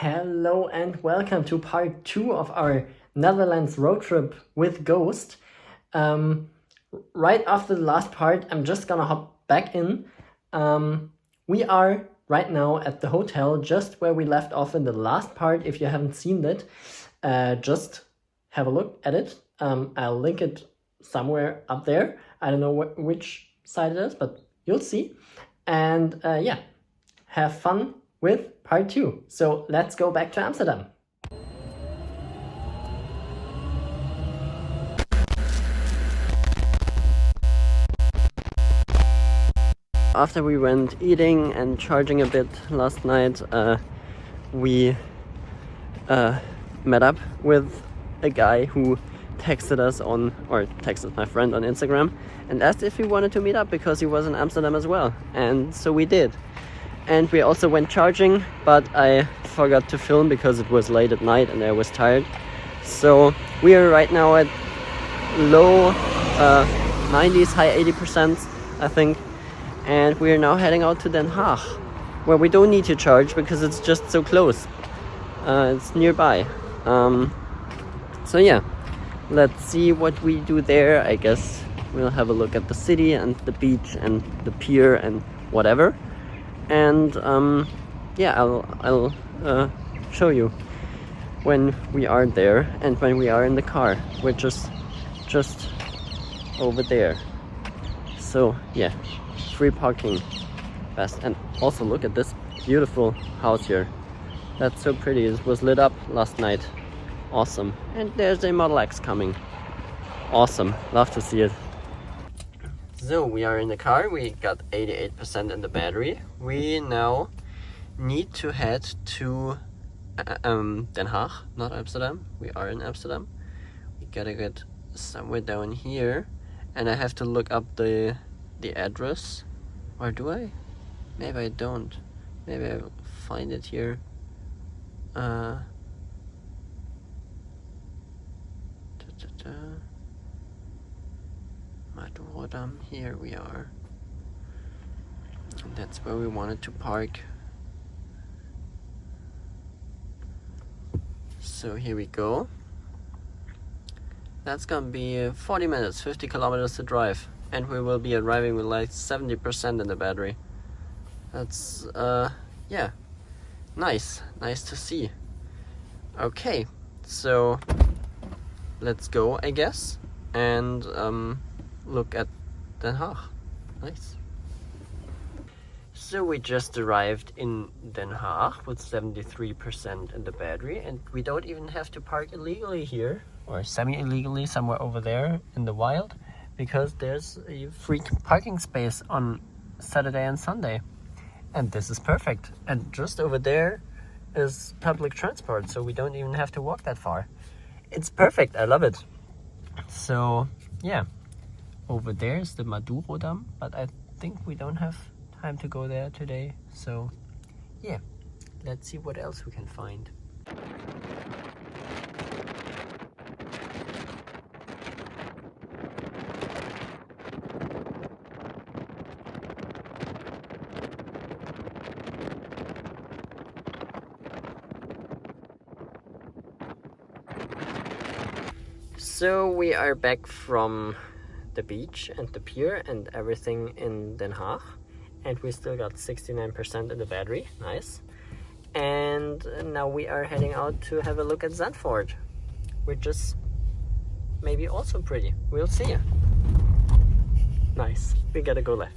Hello and welcome to part 2 of our Netherlands road trip with Ghost. Right after the last part, I'm just gonna hop back in. We are right now at the hotel, just where we left off in the last part. If you haven't seen it, just have a look at it. I'll link it somewhere up there. I don't know which side it is, but you'll see. And yeah, have fun with part 2. So let's go back to Amsterdam. After we went eating and charging a bit last night, we met up with a guy who texted my friend on Instagram and asked if we wanted to meet up because he was in Amsterdam as well. And so we did. And we also went charging, but I forgot to film because it was late at night and I was tired. So we are right now at low 90s, high 80%, I think. And we are now heading out to Den Haag, where we don't need to charge because it's just so close. It's nearby. So yeah, let's see what we do there. I guess we'll have a look at the city and the beach and the pier and whatever. And yeah, I'll show you when we are there and when we are in the car. We're just over there. So yeah, free parking, best. And also look at this beautiful house here. That's so pretty. It was lit up last night. Awesome. And there's a Model X coming. Awesome. Love to see it. So we are in the car. We got 88% in the battery. We now need to head to Den Haag, not Amsterdam. We are in Amsterdam. We gotta get somewhere down here, and I have to look up the address. Or do I? Maybe I don't. Maybe I'll find it here. Rotterdam, here we are. And that's where we wanted to park. So here we go. That's gonna be 40 minutes, 50 kilometers to drive. And we will be arriving with like 70% in the battery. That's, yeah, nice to see. Okay, so let's go, I guess, and look at Den Haag. Nice. So we just arrived in Den Haag with 73% in the battery, and we don't even have to park illegally here, or semi-illegally somewhere over there in the wild, because there's a free parking space on Saturday and Sunday. And this is perfect. And just over there is public transport, so we don't even have to walk that far. It's perfect. I love it. So yeah, over there is the Madurodam, but I think we don't have time to go there today. So yeah, let's see what else we can find. So we are back from the beach and the pier and everything in Den Haag, and we still got 69% in the battery. Nice. And now we are heading out to have a look at Zandvoort, which is maybe also pretty. We'll see. Nice. We gotta go left.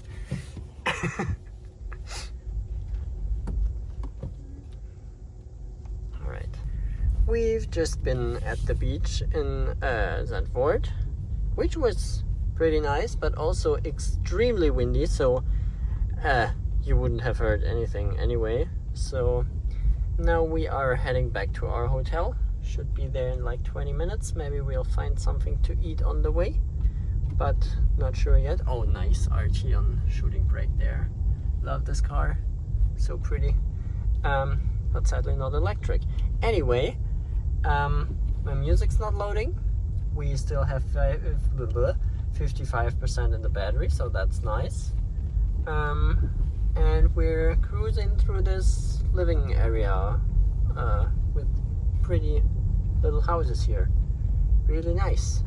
We've just been at the beach in Zandvoort, which was pretty nice, but also extremely windy, so you wouldn't have heard anything anyway. So now we are heading back to our hotel. Should be there in like 20 minutes. Maybe we'll find something to eat on the way, but not sure yet. Oh, nice RT on shooting brake there. Love this car. So pretty. But sadly not electric. Anyway, my music's not loading. We still have 55% in the battery, so that's nice. And we're cruising through this living area pretty little houses here. Really nice.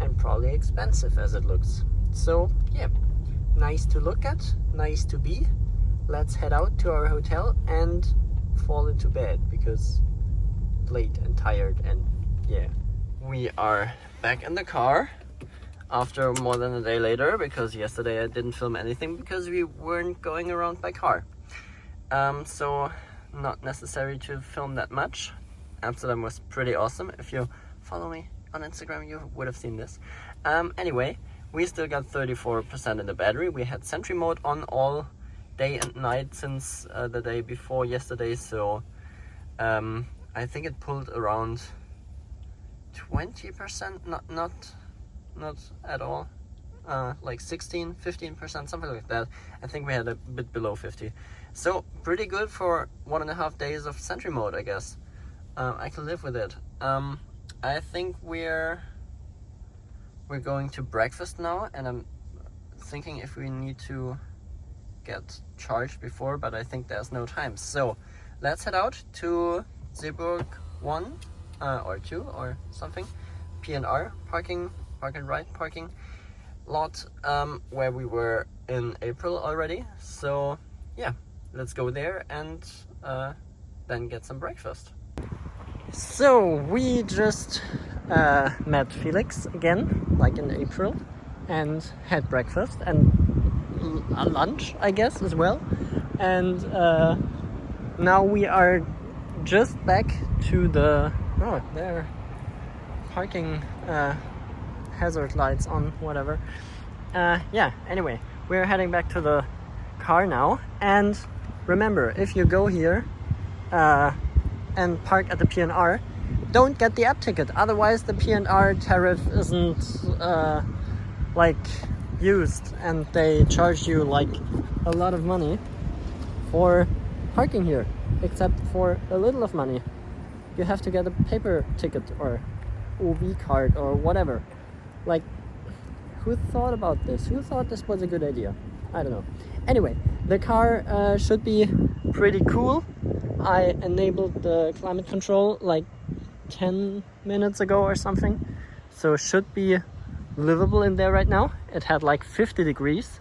And probably expensive as it looks. So yeah, nice to look at, nice to be. Let's head out to our hotel and fall into bed because late and tired, and yeah. We are back in the car after more than a day later, because yesterday I didn't film anything because we weren't going around by car. So not necessary to film that much. Amsterdam was pretty awesome. If you follow me on Instagram, you would have seen this. Anyway, we still got 34% in the battery. We had Sentry mode on all day and night since the day before yesterday, so I think it pulled around 20%, not at all, like 16-15%, something like that. I think we had a bit below 50, so pretty good for 1.5 days of Sentry mode, I guess. I can live with it. I think we're going to breakfast now, and I'm thinking if we need to get charged before, but I think there's no time. So let's head out to Zeeburg 1 or 2 or something, P&R parking lot, where we were in April already. So yeah, let's go there and then get some breakfast. So we just met Felix again, like in April, and had breakfast and a lunch, I guess, as well. And now we are just back to the there parking hazard lights on, whatever. Yeah, anyway, we're heading back to the car now. And remember, if you go here and park at the P&R, don't get the app ticket, otherwise the P&R tariff isn't like used, and they charge you like a lot of money for parking here, except for a little of money. You have to get a paper ticket or OV card or whatever. Like, who thought about this? Who thought this was a good idea? I don't know. Anyway, the car should be pretty cool. I enabled the climate control like 10 minutes ago or something, so it should be livable in there right now. It had like 50 degrees.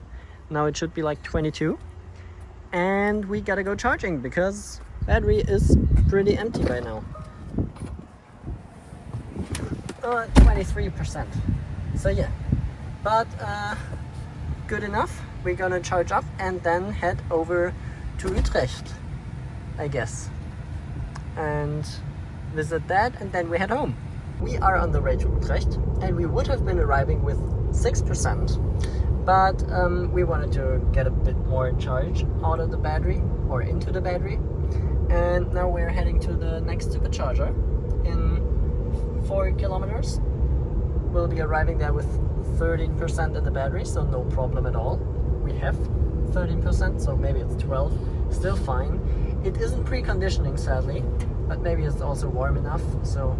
Now it should be like 22. And we gotta go charging because battery is pretty empty by now. 23%. So yeah, but good enough. We're gonna charge up and then head over to Utrecht, I guess, and visit that, and then we head home. We are on the way to Utrecht, and we would have been arriving with 6%, but we wanted to get a bit more charge out of the battery, or into the battery, and now we're heading to the next supercharger in 4 kilometers. We'll be arriving there with 13% in the battery, so no problem at all. We have 13%, so maybe it's 12, still fine. It isn't preconditioning, sadly, but maybe it's also warm enough, so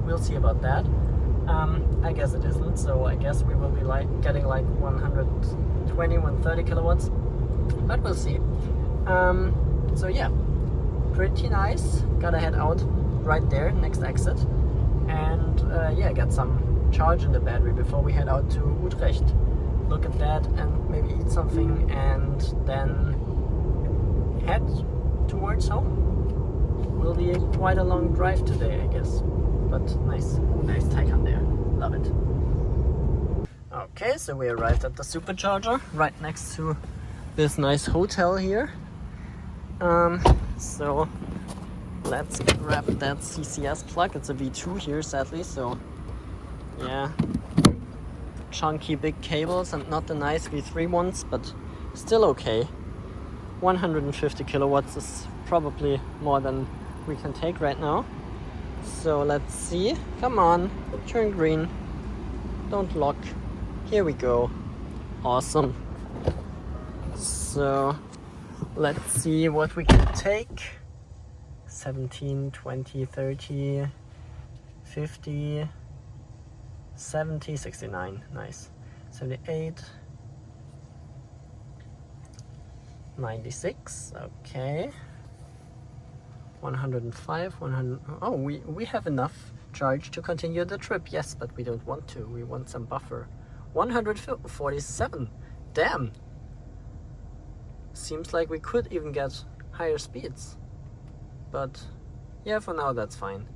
we'll see about that. I guess it isn't, so I guess we will be getting like 120, 130 kilowatts, but we'll see. So yeah, pretty nice. Gotta head out right there, next exit, and yeah, get some charge in the battery before we head out to Utrecht. Look at that and maybe eat something, and then head towards home. Will be quite a long drive today, I guess, but nice Taycan there, love it. Okay, so we arrived at the supercharger right next to this nice hotel here. So let's grab that CCS plug. It's a V2 here, sadly, so yeah, chunky big cables and not the nice V3 ones, but still okay. 150 kilowatts is probably more than we can take right now. So let's see. Come on, turn green. Don't lock. Here we go. Awesome. So let's see what we can take. 17, 20, 30, 50, 70, 69. Nice. 78. 96. Okay. 105, 100. Oh, we have enough charge to continue the trip. Yes, but we don't want to. We want some buffer. 147. Damn. Seems like we could even get higher speeds. But yeah, for now that's fine.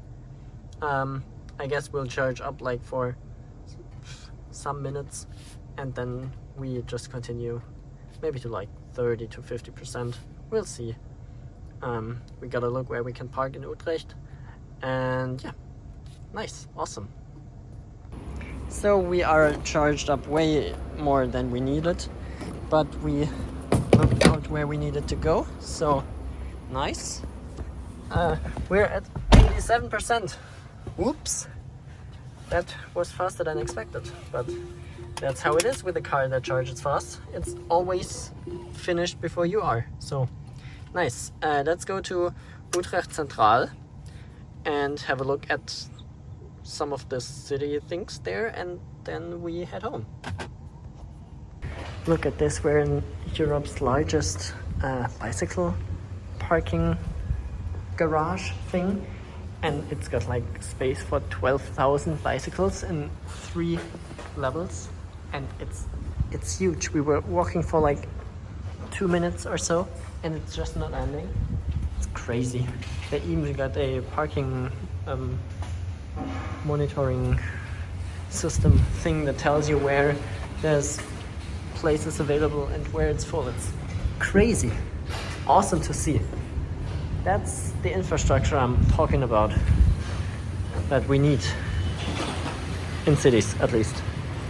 I guess we'll charge up like for some minutes and then we just continue maybe to like 30 to 50%. We'll see. We gotta look where we can park in Utrecht, and yeah, nice, awesome. So we are charged up way more than we needed, but we looked out where we needed to go, so nice. We're at 87%. Whoops, that was faster than expected, but that's how it is with a car that charges fast. It's always finished before you are, so nice. Let's go to Utrecht Central and have a look at some of the city things there, and then we head home. Look at this, we're in Europe's largest bicycle parking garage thing, and it's got like space for 12,000 bicycles in 3 levels, and it's huge. We were walking for like 2 minutes or so and it's just not ending. It's crazy. They even got a parking monitoring system thing that tells you where there's places available and where it's full. It's crazy. Awesome to see. That's the infrastructure I'm talking about, that we need in cities at least.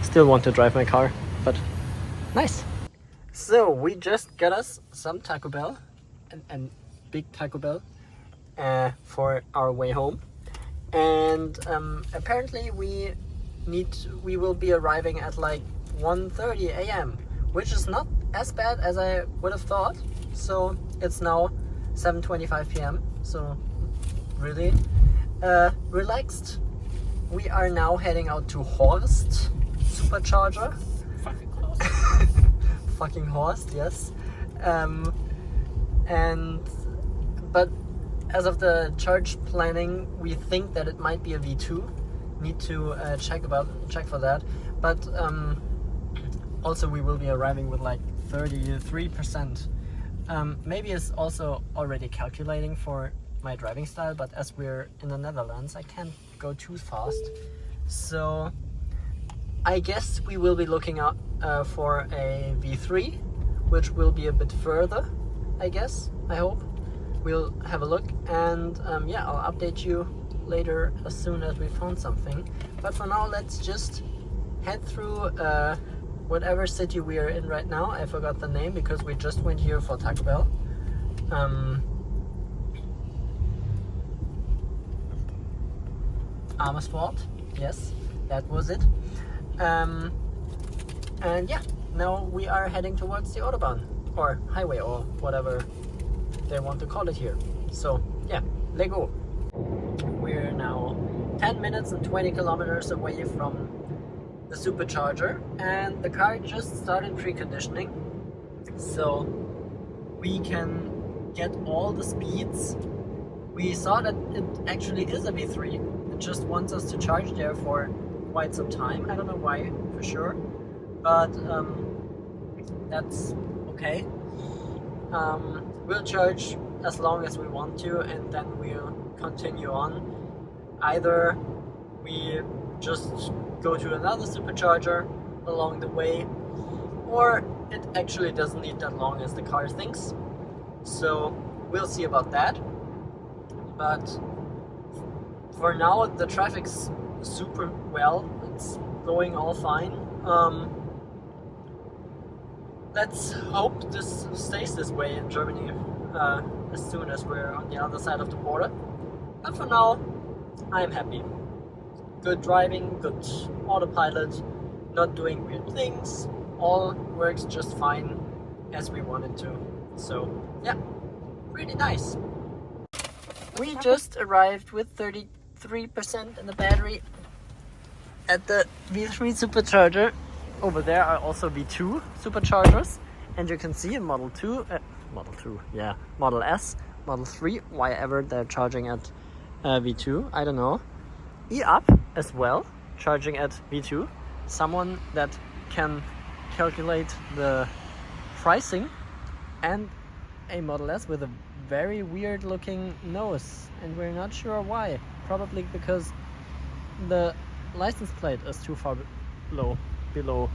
Still want to drive my car, but nice. So we just got us some Taco Bell, and big Taco Bell, for our way home. And apparently we will be arriving at like 1:30 a.m., which is not as bad as I would have thought. So it's now 7:25 p.m. so really relaxed. We are now heading out to Horst Supercharger. Fucking Horst. Fucking Horst, yes. But as of the charge planning, we think that it might be a V2. Need to check for that. But also we will be arriving with like 33%. Maybe it's also already calculating for my driving style, but as we're in the Netherlands, I can't go too fast. So I guess we will be looking out for a V3, which will be a bit further, I guess, I hope. We'll have a look, and yeah, I'll update you later as soon as we found something. But for now, let's just head through whatever city we are in right now. I forgot the name because we just went here for Taco Bell. Amersfoort, yes, that was it. And yeah, now we are heading towards the Autobahn, or highway, or whatever they want to call it here. So yeah, let's go. We're now 10 minutes and 20 kilometers away from the supercharger, and the car just started preconditioning, so we can get all the speeds. We saw that it actually is a V3. It just wants us to charge there for quite some time. I don't know why for sure, but that's okay. We'll charge as long as we want to, and then we'll continue on. Either we just go to another supercharger along the way, or it actually doesn't need that long as the car thinks. So we'll see about that. But for now, the traffic's super well. It's going all fine. Let's hope this stays this way in Germany as soon as we're on the other side of the border. But for now, I'm happy. Good driving, good autopilot, not doing weird things. All works just fine as we want it to. So yeah, pretty nice. We just arrived with 33% in the battery at the V3 supercharger. Over there are also V2 superchargers, and you can see in Model S, Model 3, why ever they're charging at V2, I don't know. E-Up as well, charging at V2. Someone that can calculate the pricing, and a Model S with a very weird looking nose, and we're not sure why. Probably because the license plate is too far below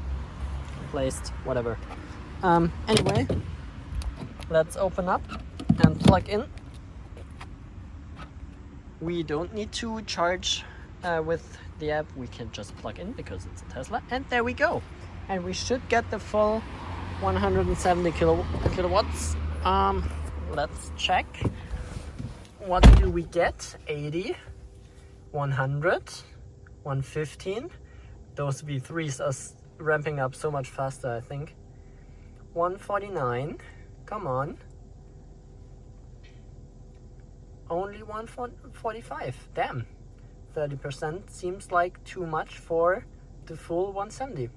placed, whatever. Anyway, let's open up and plug in. We don't need to charge with the app, we can just plug in because it's a Tesla, and there we go. And we should get the full 170 kilowatts. Let's check. What do we get? 80, 100, 115. Those V3s are ramping up so much faster, I think. 149. Come on. Only 145. Damn. 30% seems like too much for the full 170.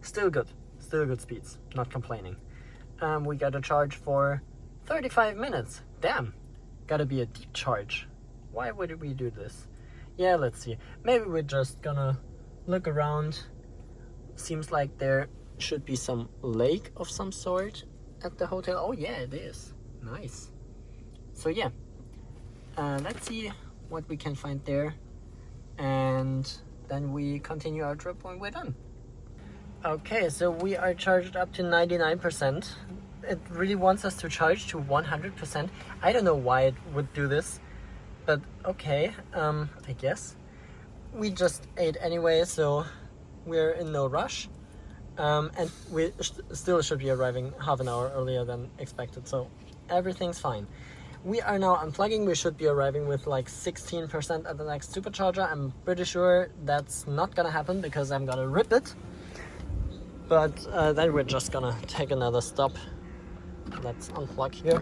Still good speeds, not complaining. We got a charge for 35 minutes. Damn, gotta be a deep charge. Why would we do this? Yeah, let's see. Maybe we're just gonna look around. Seems like there should be some lake of some sort at the hotel. Oh yeah, it is. Nice. So yeah, let's see what we can find there, and then we continue our trip when we're done. Okay, so we are charged up to 99%. It really wants us to charge to 100%. I don't know why it would do this, but okay, I guess. We just ate anyway, so we're in no rush. And we still should be arriving half an hour earlier than expected, so everything's fine. We are now unplugging. We should be arriving with like 16% at the next supercharger. I'm pretty sure that's not gonna happen because I'm gonna rip it. But then we're just gonna take another stop. Let's unplug here.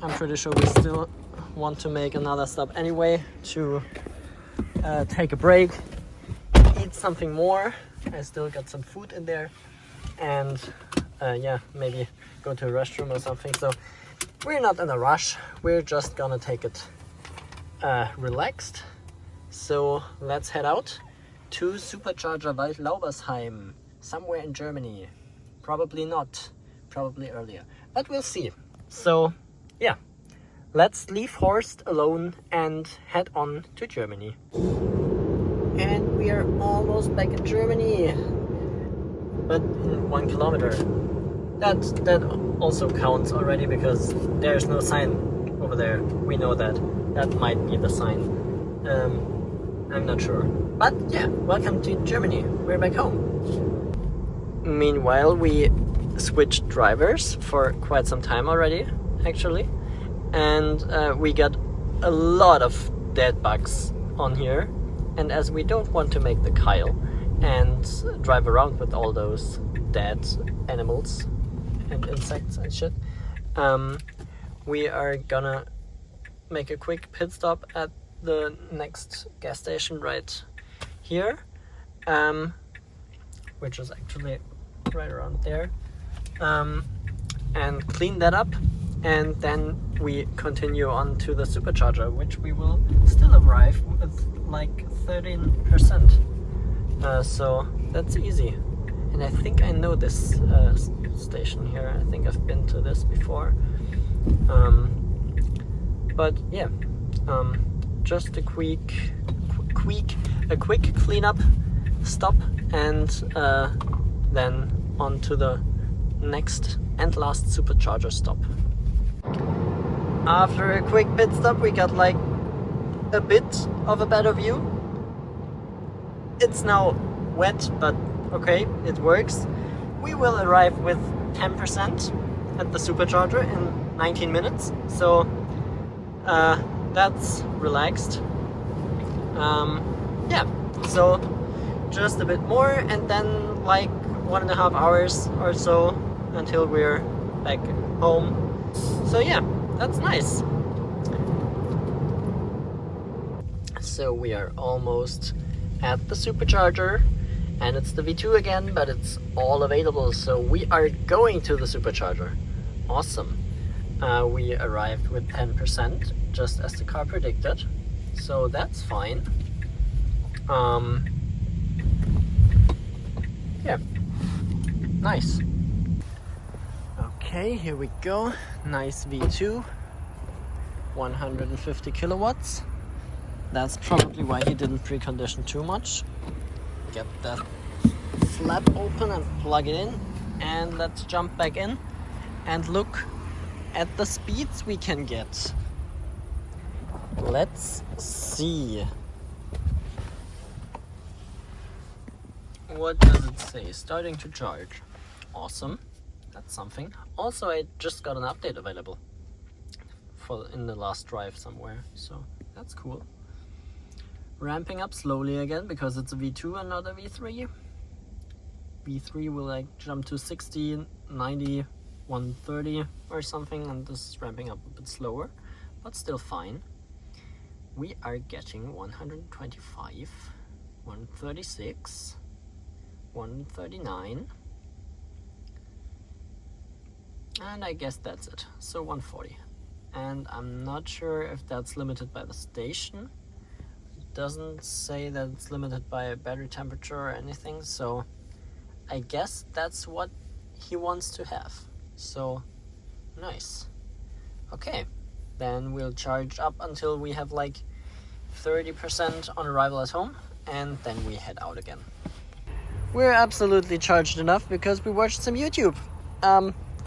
I'm pretty sure we still want to make another stop anyway to take a break, eat something more. I still got some food in there, and yeah, maybe go to a restroom or something. So we're not in a rush. We're just gonna take it relaxed. So let's head out to Supercharger Waldlaubersheim, somewhere in Germany. Probably not, probably earlier, but we'll see. So yeah, let's leave Horst alone and head on to Germany. And we are almost back in Germany, but in 1 kilometer. That also counts already because there's no sign over there. We know that. That might be the sign. I'm not sure. But yeah, welcome to Germany. We're back home. Meanwhile, we switched drivers for quite some time already, actually. And we got a lot of dead bugs on here. And as we don't want to make the Kyle and drive around with all those dead animals and insects and shit, we are gonna make a quick pit stop at the next gas station right here, which is actually right around there, and clean that up, and then we continue on to the supercharger, which we will still arrive with like 13%. So that's easy. And I think I know this station here. I think I've been to this before. But yeah, just a quick cleanup stop, and then on to the next and last supercharger stop. After a quick pit stop, we got like a bit of a better view. It's now wet, but okay, it works. We will arrive with 10% at the supercharger in 19 minutes, so that's relaxed. Yeah, so just a bit more, and then like 1.5 hours or so until we're back home. So yeah, that's nice. So we are almost at the supercharger, and it's the V2 again, but it's all available, so we are going to the supercharger. Awesome. we arrived with 10%, just as the car predicted, so that's fine. Yeah, nice. Okay, here we go. Nice V2, 150 kilowatts. That's probably why he didn't precondition too much. Get that flap open and plug it in, and let's jump back in and look at the speeds we can get. Let's see. What does it say? Starting to charge. Awesome. That's something. Also, I just got an update available in the last drive somewhere, so that's cool. Ramping up slowly again because it's a V2 and not a V3. V3 will like jump to 60, 90, 130 or something, and this is ramping up a bit slower, but still fine. We are getting 125, 136, 139, and I guess that's it. So 140. And I'm not sure if that's limited by the station. It doesn't say that it's limited by battery temperature or anything, so I guess that's what he wants to have. So nice. Okay, then we'll charge up until we have like 30% on arrival at home, and then we head out again. We're absolutely charged enough because we watched some YouTube.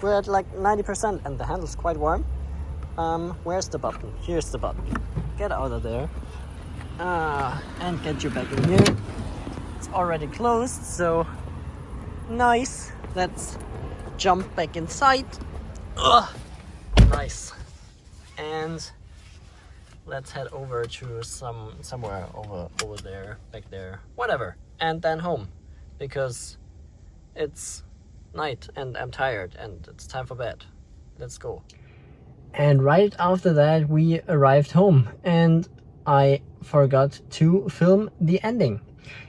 We're at like 90% and the handle's quite warm. Where's the button? Here's the button. Get out of there. And get you back in here. It's already closed, so nice. Let's jump back inside. Ugh. Nice. And let's head over to somewhere over there, back there, whatever. And then home, because it's night and I'm tired and it's time for bed. Let's go. And right after that we arrived home and I forgot to film the ending.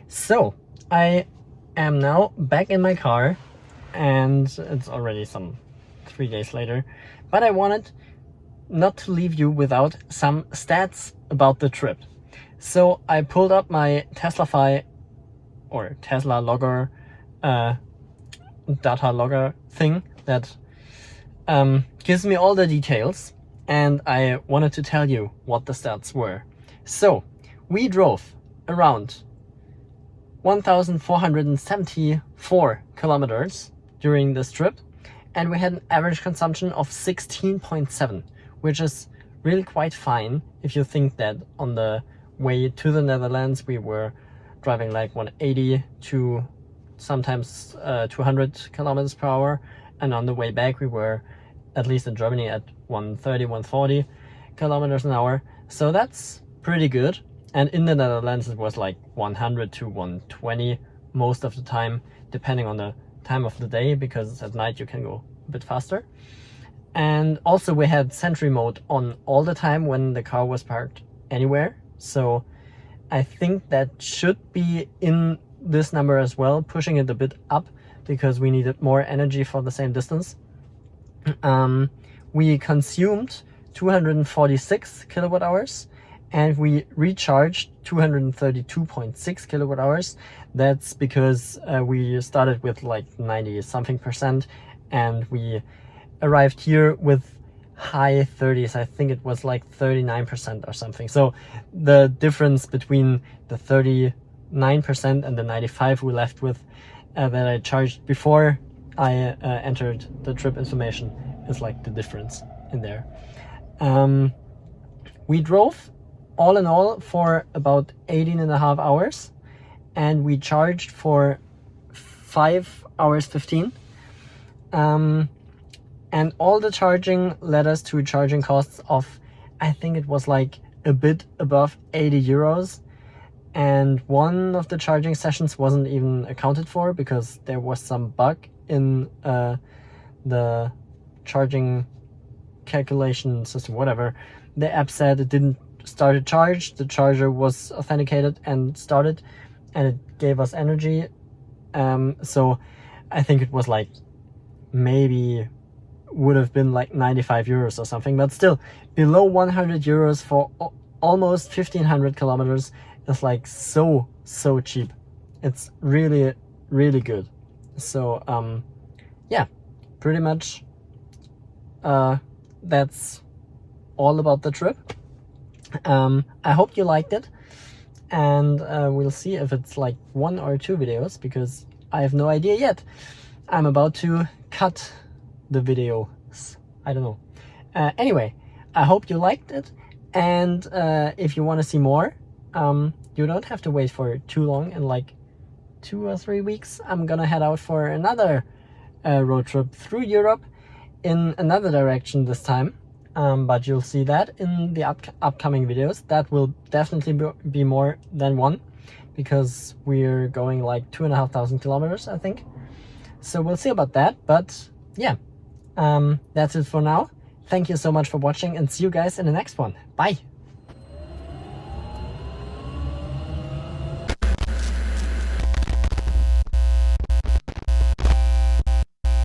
So I am now back in my car and it's already some 3 days later, but I wanted not to leave you without some stats about the trip. So I pulled up my Teslafy or Tesla logger data logger thing that gives me all the details, and I wanted to tell you what the stats were. So we drove around 1,474 kilometers during this trip, and we had an average consumption of 16.7, which is really quite fine if you think that on the way to the Netherlands we were driving like 180 to sometimes 200 kilometers per hour, and on the way back we were, at least in Germany, at 130, 140 kilometers an hour. So that's pretty good. And in the Netherlands it was like 100 to 120 most of the time, depending on the time of the day, because at night you can go a bit faster. And also we had Sentry mode on all the time when the car was parked anywhere. So I think that should be in this number as well, pushing it a bit up because we needed more energy for the same distance. We consumed 246 kilowatt hours and we recharged 232.6 kilowatt hours. That's because we started with like 90 something percent and we arrived here with high 30s. I think it was like 39% or something. So the difference between the 39% and the 95 we left with that I charged before I entered the trip information is like the difference in there. We drove all in all for about 18.5 hours and we charged for 5 hours 15. And all the charging led us to charging costs of, I think it was like a bit above 80 euros. And one of the charging sessions wasn't even accounted for because there was some bug in the charging calculation system, whatever. The app said it didn't start a charge. The charger was authenticated and started and it gave us energy. So I think it was like maybe would have been like 95 euros or something, but still below 100 euros for almost 1500 kilometers is like so cheap. It's really good. So yeah, pretty much that's all about the trip. I hope you liked it, and we'll see if it's like 1 or 2 videos, because I have no idea yet. I'm about to cut the videos. I don't know. Anyway, I hope you liked it, and if you want to see more, you don't have to wait for too long. In like 2 or 3 weeks, I'm gonna head out for another road trip through Europe in another direction this time. But you'll see that in the upcoming videos. That will definitely be more than 1, because we're going like 2,500 kilometers, I think. So we'll see about that. But yeah, that's it for now. Thank you so much for watching, and see you guys in the next one. Bye.